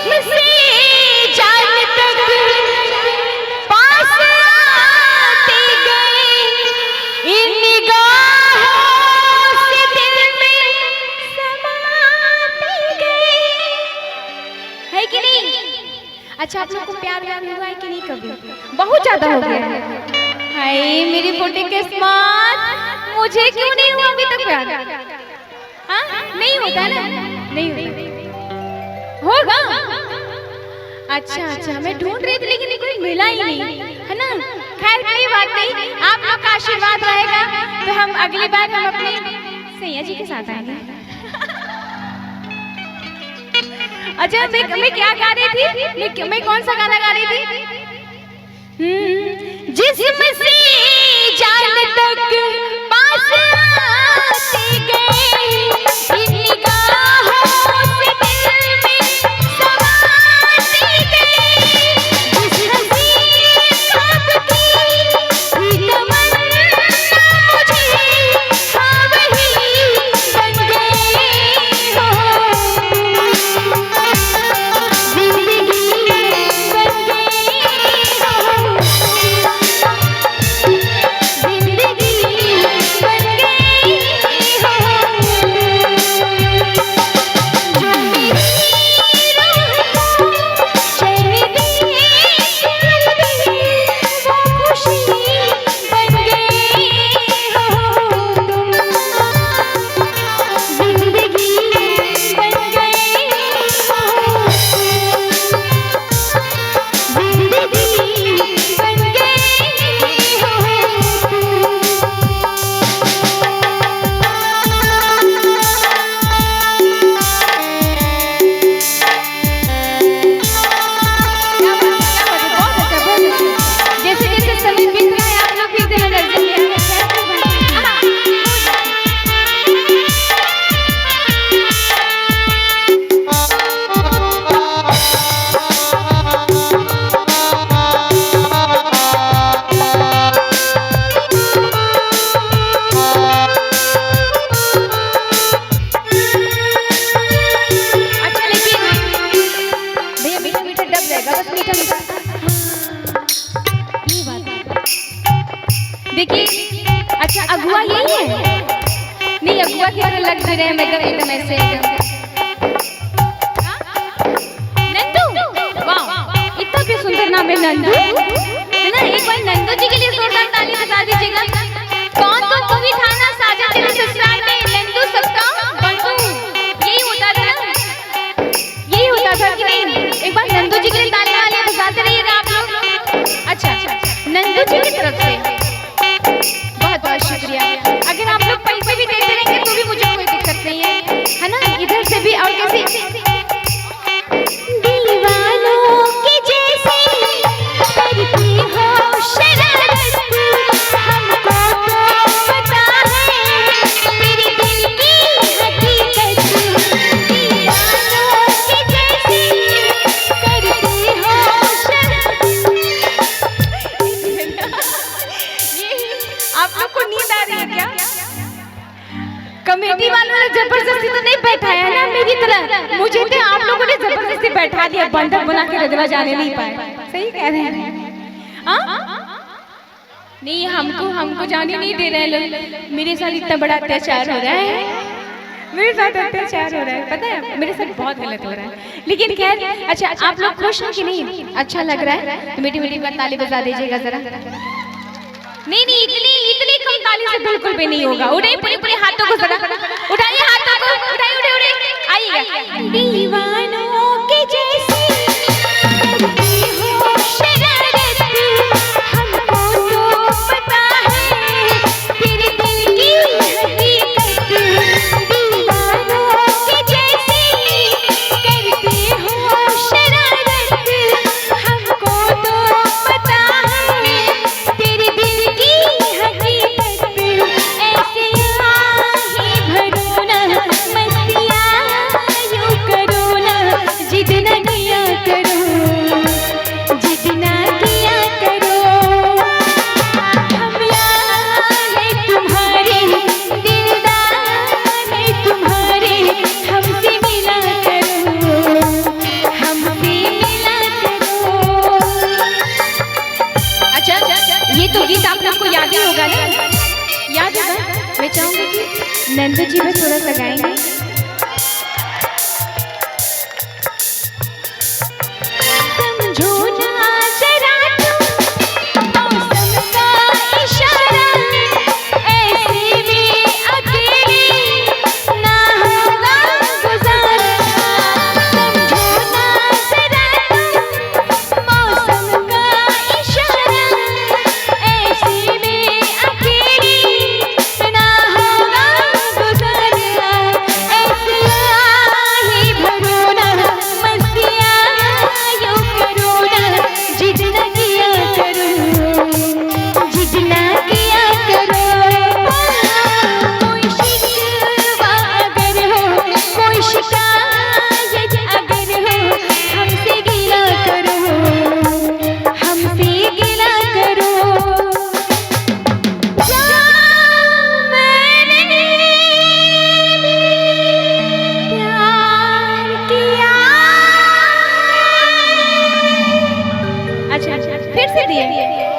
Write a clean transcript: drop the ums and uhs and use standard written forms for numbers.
जिस्म से जान तक पास आते गए, इन निगाहों से दिल में समाते गए। है कि नहीं? अच्छा, आप लोग को प्यार व्यार हुआ है कि नहीं कभी? बहुत ज्यादा हो गया है। हाय मेरी पोटी किस्मत, मुझे क्यों नहीं हुआ अभी तक प्यार? हाँ नहीं होता ना, नहीं होता, होगा। अच्छा अच्छा, मैं ढूंढ रही थी लेकिन कोई मिला ही नहीं, है ना। खैर कोई बात नहीं, आप लोग का आशीर्वाद रहेगा तो हम अगली बार हम अपने सैया जी के साथ आएंगे। अच्छा मैं क्या गा रही थी? मैं कौन सा गाना गा रही थी? जिस्म से जान तक पास आते गए, इन निगाहों से दिल में समाते गए। जिस हसीन ख्वाब की तमन्ना मुझे, हाँ वही बन गए हो। देखिए, अच्छा अगुआ यही है? नहीं, अगुआ की तरह लग भी रहे मतलब एकदम ऐसे। नंदू, वाह इतना भी सुंदर नाम है नंदू, है ना। एक बार नंदू जी के लिए जोरदार ताली बजा दीजिएगा। कौन तो कभी था ना साजन तेरे ससुराल में, नंदू सबका बंधु, यही होता था ना, यही होता था कि नहीं? एक बार नंदू जी के लिए ताली वाली बजाते रहिएगा आप लोग। अच्छा, नंदू जी की तरफ से बहुत बहुत शुक्रिया। अगर आप लोग पैसे भी देते रहेंगे तो भी मुझे कोई दिक्कत नहीं है ना। इधर से भी और कैसे दीवानों के जैसे करती हो शरारत, हमको तो पता है तेरे दिल की हकीकत। दीवानों के जैसे करती हो शरारत। आप लोग को नींद आ रही है क्या? कमेटी वालों ने जबरदस्ती तो नहीं बैठाया ना मेरी तरह, मुझे तो आप लोगों ने जबरदस्ती बैठा दिया, बंधक बना के रजवा जाने नहीं पाए। सही कह रहे हैं? नहीं, हमको जाने नहीं दे रहे लोग। मेरे साथ इतना बड़ा अत्याचार हो रहा है, मेरे साथ अत्याचार हो रहा है, पता है मेरे साथ बहुत गलत हो रहा है। लेकिन खैर, अच्छा आप लोग खुश हो कि नहीं? अच्छा लग रहा है तो मीठी मीठी बात ताली बजा दीजिएगा जरा। नहीं नहीं, इतनी कम ताली से बिल्कुल भी नहीं होगा। उठाइए पूरे पूरे हाथों को जरा, उठाइए हाथों को, उठाइए उठाइए उठाइए, आइए। दीवानों के जैसे करती हो शरारत, हमको तो पता है तेरे दिल की हकीकत। दीवानों के जैसे करती हो शरारत, हमको तो पता है तेरे दिल की हकीकत। ऐसे आही भरो ना, मस्तियाँ यूं करो ना, नंदू जी बस थोड़ा सा गाएंगे।